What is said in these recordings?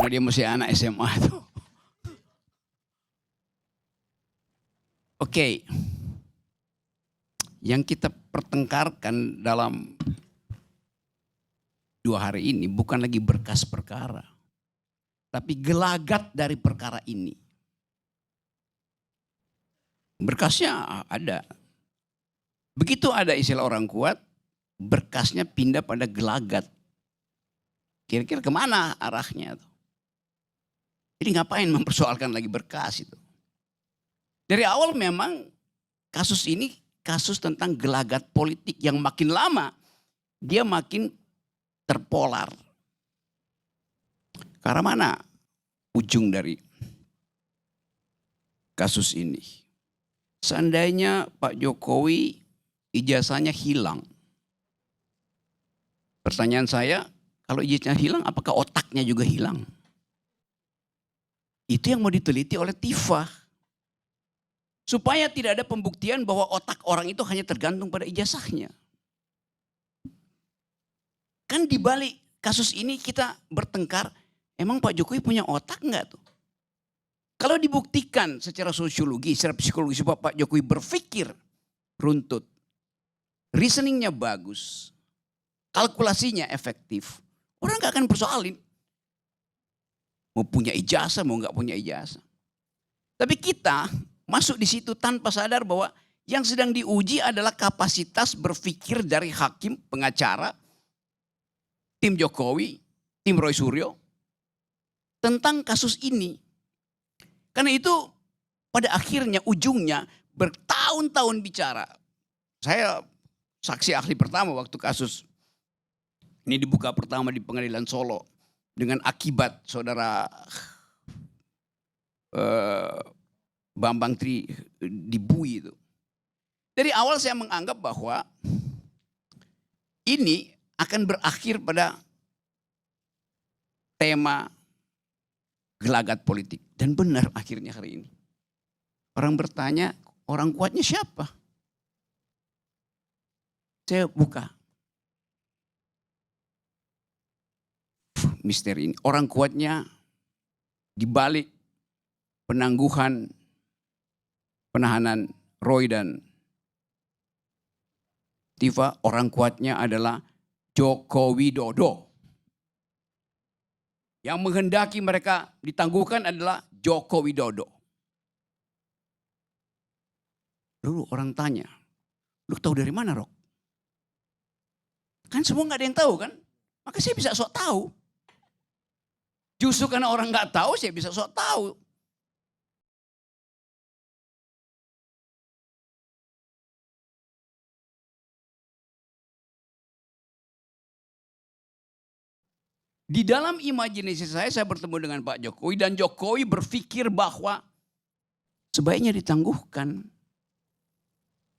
Karena dia masih anak SMA tuh. Oke. Yang kita pertengkarkan dalam 2 hari ini bukan lagi berkas perkara. Tapi gelagat dari perkara ini. Berkasnya ada. Begitu ada istilah orang kuat, berkasnya pindah pada gelagat. Kira-kira kemana arahnya tuh? Jadi ngapain mempersoalkan lagi berkas itu? Dari awal memang kasus ini kasus tentang gelagat politik yang makin lama dia makin terpolar. Karena mana ujung dari kasus ini? Seandainya Pak Jokowi ijazahnya hilang. Pertanyaan saya, kalau ijazahnya hilang apakah otaknya juga hilang? Itu yang mau diteliti oleh TIFA. Supaya tidak ada pembuktian bahwa otak orang itu hanya tergantung pada ijazahnya. Kan di balik kasus ini kita bertengkar, emang Pak Jokowi punya otak enggak tuh? Kalau dibuktikan secara sosiologi, secara psikologi bahwa Pak Jokowi berpikir runtut, reasoningnya bagus, kalkulasinya efektif, orang gak akan persoalin. Mau punya ijazah, mau gak punya ijazah. Tapi kita masuk di situ tanpa sadar bahwa yang sedang diuji adalah kapasitas berpikir dari hakim, pengacara, tim Jokowi, tim Roy Suryo tentang kasus ini. Karena itu pada akhirnya ujungnya bertahun-tahun bicara. Saya saksi ahli pertama waktu kasus ini dibuka pertama di Pengadilan Solo dengan akibat saudara Bambang Tri dibui itu. Dari awal saya menganggap bahwa ini akan berakhir pada tema gelagat politik. Dan benar akhirnya hari ini. Orang bertanya, orang kuatnya siapa? Saya buka. Misteri ini. Orang kuatnya dibalik penangguhan penahanan Roy dan Tifa, orang kuatnya adalah Joko Widodo. Yang menghendaki mereka ditangguhkan adalah Joko Widodo. Lalu orang tanya, lu tahu dari mana, Rok? Kan semua gak ada yang tahu kan? Maka saya bisa sok tahu. Justru karena orang gak tahu, saya bisa sok tahu. Di dalam imajinasi saya bertemu dengan Pak Jokowi dan Jokowi berpikir bahwa sebaiknya ditangguhkan.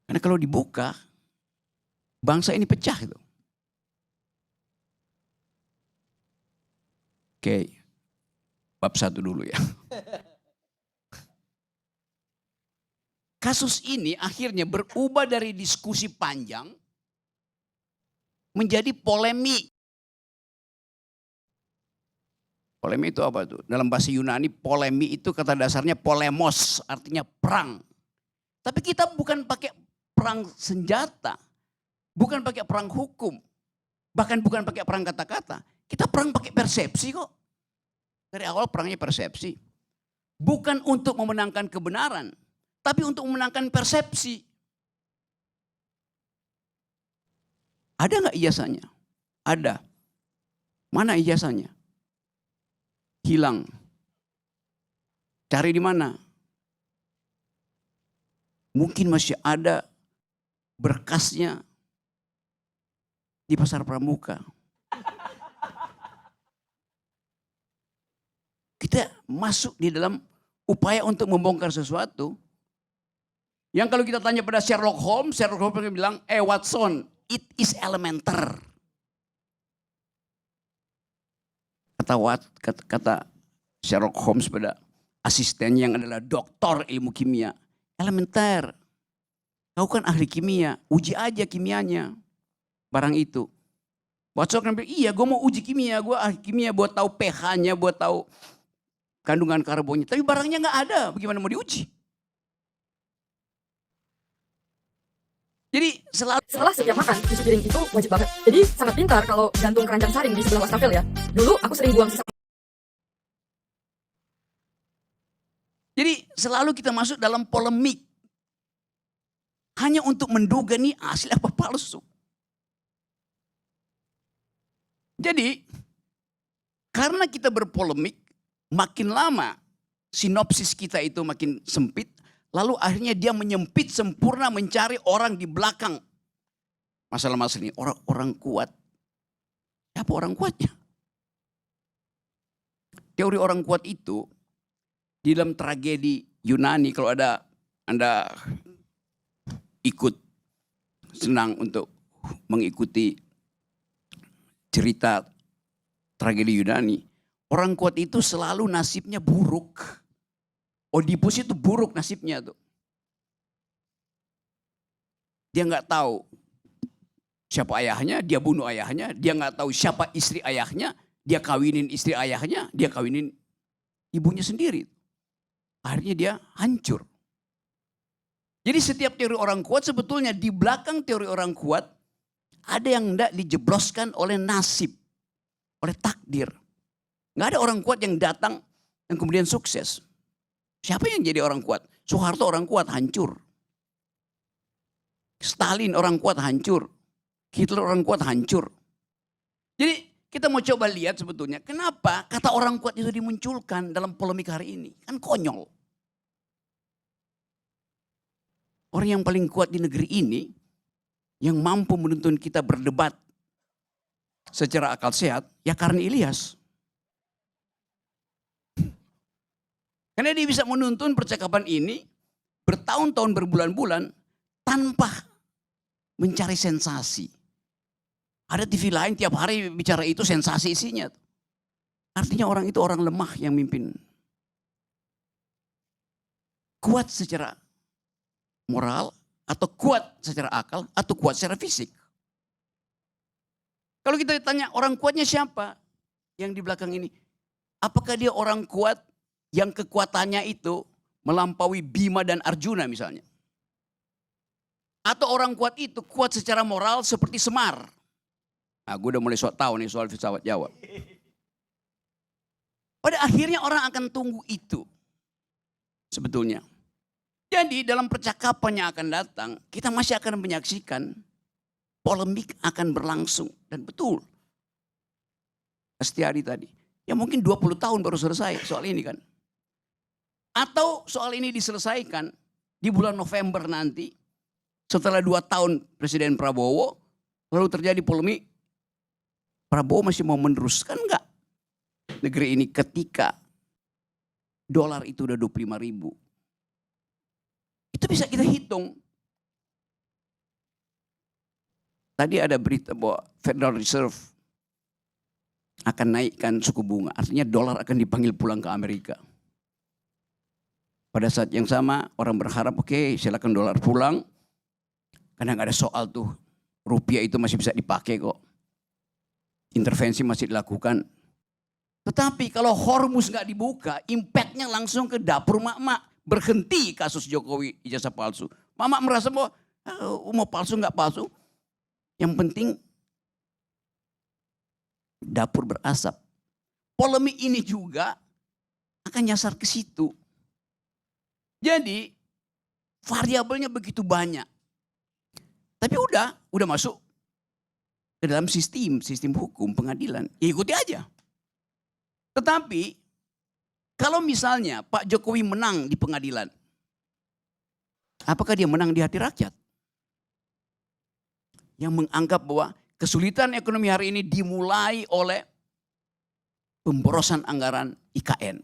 Karena kalau dibuka, bangsa ini pecah itu. Oke, bab 1 dulu ya. Kasus ini akhirnya berubah dari diskusi panjang menjadi polemik. Polemik itu apa tuh? Dalam bahasa Yunani polemik itu kata dasarnya polemos, artinya perang. Tapi kita bukan pakai perang senjata, bukan pakai perang hukum, bahkan bukan pakai perang kata-kata. Kita perang pakai persepsi kok. Dari awal perangnya persepsi. Bukan untuk memenangkan kebenaran, tapi untuk memenangkan persepsi. Ada nggak ijazahnya? Ada. Mana ijazahnya? Hilang. Cari di mana? Mungkin masih ada berkasnya di Pasar Pramuka. Kita masuk di dalam upaya untuk membongkar sesuatu. Yang kalau kita tanya pada Sherlock Holmes bilang, Watson, it is elementer. Kata Sherlock Holmes pada asistennya yang adalah doktor ilmu kimia. Elementer. Kau kan ahli kimia, uji aja kimianya. Barang itu. Watson kan bilang, iya gue mau uji kimia, gue kimia buat tahu pH-nya, buat tahu kandungan karbonnya. Tapi barangnya nggak ada, bagaimana mau diuji? Jadi setelah setiap makan, cuci piring itu wajib banget. Jadi sangat pintar kalau gantung keranjang saring di sebelah wastafel ya. Dulu aku sering buang sisa. Jadi selalu kita masuk dalam polemik. Hanya untuk menduga nih asli apa palsu. Jadi karena kita berpolemik, makin lama sinopsis kita itu makin sempit. Lalu akhirnya dia menyempit sempurna mencari orang di belakang. Masalah-masalah ini, orang kuat. Siapa orang kuatnya? Teori orang kuat itu, di dalam tragedi Yunani, kalau ada Anda ikut, senang untuk mengikuti cerita tragedi Yunani. Orang kuat itu selalu nasibnya buruk. Oedipus itu buruk nasibnya tuh. Dia nggak tahu siapa ayahnya, dia bunuh ayahnya. Dia nggak tahu siapa istri ayahnya, dia kawinin istri ayahnya, dia kawinin ibunya sendiri. Akhirnya dia hancur. Jadi setiap teori orang kuat sebetulnya di belakang teori orang kuat ada yang tidak dijebloskan oleh nasib, oleh takdir. Nggak ada orang kuat yang datang dan kemudian sukses. Siapa yang jadi orang kuat? Soeharto orang kuat, hancur. Stalin orang kuat, hancur. Hitler orang kuat, hancur. Jadi kita mau coba lihat sebetulnya kenapa kata orang kuat itu dimunculkan dalam polemik hari ini. Kan konyol. Orang yang paling kuat di negeri ini, yang mampu menuntun kita berdebat secara akal sehat, ya Karni Ilyas. Karena dia bisa menuntun percakapan ini bertahun-tahun, berbulan-bulan tanpa mencari sensasi. Ada TV lain tiap hari bicara itu sensasi isinya. Artinya orang itu orang lemah yang mimpin. Kuat secara moral, atau kuat secara akal, atau kuat secara fisik. Kalau kita ditanya orang kuatnya siapa yang di belakang ini? Apakah dia orang kuat yang kekuatannya itu melampaui Bima dan Arjuna misalnya? Atau orang kuat itu kuat secara moral seperti Semar? Nah, gue udah mulai tahu nih soal filsafat Jawa. Pada akhirnya orang akan tunggu itu sebetulnya. Jadi dalam percakapan yang akan datang, kita masih akan menyaksikan polemik akan berlangsung. Dan betul, Astiadi tadi, ya mungkin 20 tahun baru selesai soal ini kan. Atau soal ini diselesaikan di bulan November nanti, setelah 2 tahun Presiden Prabowo, lalu terjadi polemik, Prabowo masih mau meneruskan enggak negeri ini ketika dolar itu udah 25.000. Itu bisa kita hitung. Tadi ada berita bahwa Federal Reserve akan naikkan suku bunga. Artinya dolar akan dipanggil pulang ke Amerika. Pada saat yang sama orang berharap oke, silakan dolar pulang. Karena nggak ada soal tuh. Rupiah itu masih bisa dipakai kok. Intervensi masih dilakukan. Tetapi kalau Hormuz nggak dibuka, impactnya langsung ke dapur mak-mak. Berhenti kasus Jokowi ijazah palsu. Mama merasa bahwa mau palsu nggak palsu. Yang penting dapur berasap. Polemik ini juga akan nyasar ke situ. Jadi variabelnya begitu banyak. Tapi udah masuk ke dalam sistem hukum pengadilan. Ya ikuti aja. Tetapi kalau misalnya Pak Jokowi menang di pengadilan, apakah dia menang di hati rakyat? Yang menganggap bahwa kesulitan ekonomi hari ini dimulai oleh pemborosan anggaran IKN.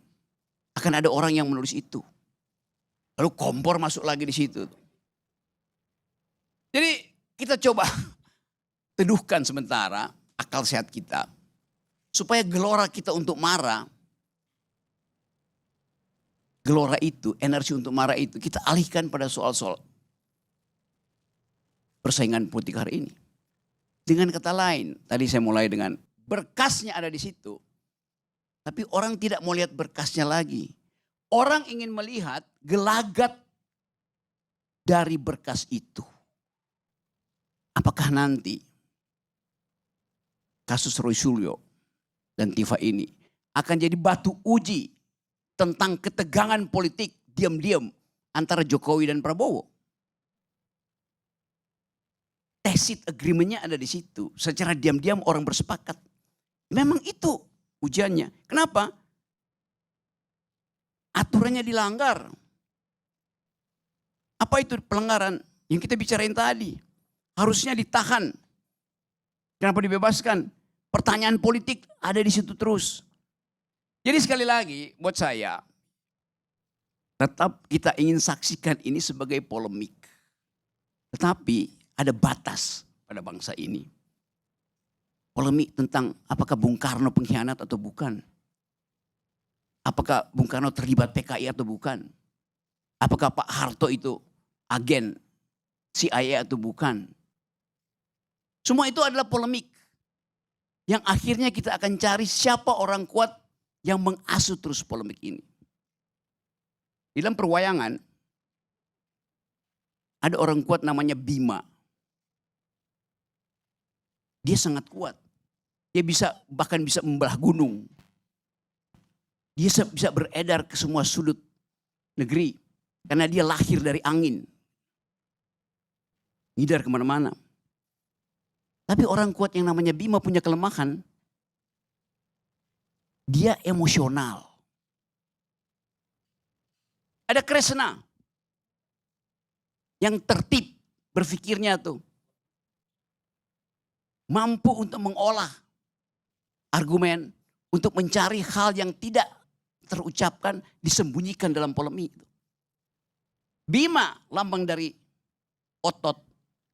Akan ada orang yang menulis itu. Lalu Kompor masuk lagi di situ. Jadi kita coba teduhkan sementara akal sehat kita. Supaya gelora kita untuk marah, gelora itu, energi untuk marah itu kita alihkan pada soal-soal persaingan politik hari ini. Dengan kata lain, tadi saya mulai dengan berkasnya ada di situ. Tapi orang tidak mau lihat berkasnya lagi. Orang ingin melihat gelagat dari berkas itu. Apakah nanti kasus Roy Suryo dan Tifa ini akan jadi batu uji tentang ketegangan politik diam-diam antara Jokowi dan Prabowo? Tacit agreement-nya ada di situ. Secara diam-diam orang bersepakat. Memang itu ujiannya. Kenapa? Aturannya dilanggar. Apa itu pelanggaran? Yang kita bicarain tadi. Harusnya ditahan. Kenapa dibebaskan? Pertanyaan politik ada di situ terus. Jadi sekali lagi buat saya, tetap kita ingin saksikan ini sebagai polemik. Tetapi ada batas pada bangsa ini. Polemik tentang apakah Bung Karno pengkhianat atau bukan. Apakah Bung Karno terlibat PKI atau bukan. Apakah Pak Harto itu agen CIA atau bukan. Semua itu adalah polemik. Yang akhirnya kita akan cari siapa orang kuat yang mengasuh terus polemik ini. Di dalam perwayangan, ada orang kuat namanya Bima. Dia sangat kuat. Dia bahkan bisa membelah gunung. Dia bisa beredar ke semua sudut negeri. Karena dia lahir dari angin. Ngidar kemana-mana. Tapi orang kuat yang namanya Bima punya kelemahan. Dia emosional. Ada Kresna. Yang tertib berpikirnya tuh. Mampu untuk mengolah argumen. Untuk mencari hal yang tidak terucapkan. Disembunyikan dalam polemik. Bima lambang dari otot.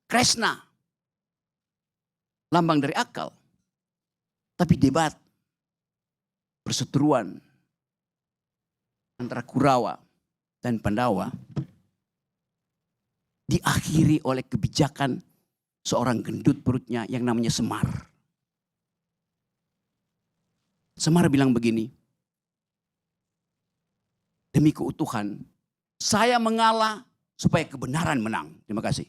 Kresna lambang dari akal. Tapi debat. Perseteruan. Antara Kurawa dan Pandawa. Diakhiri oleh kebijakan seorang gendut perutnya yang namanya Semar. Semar bilang begini. Demi keutuhan, saya mengalah supaya kebenaran menang. Terima kasih.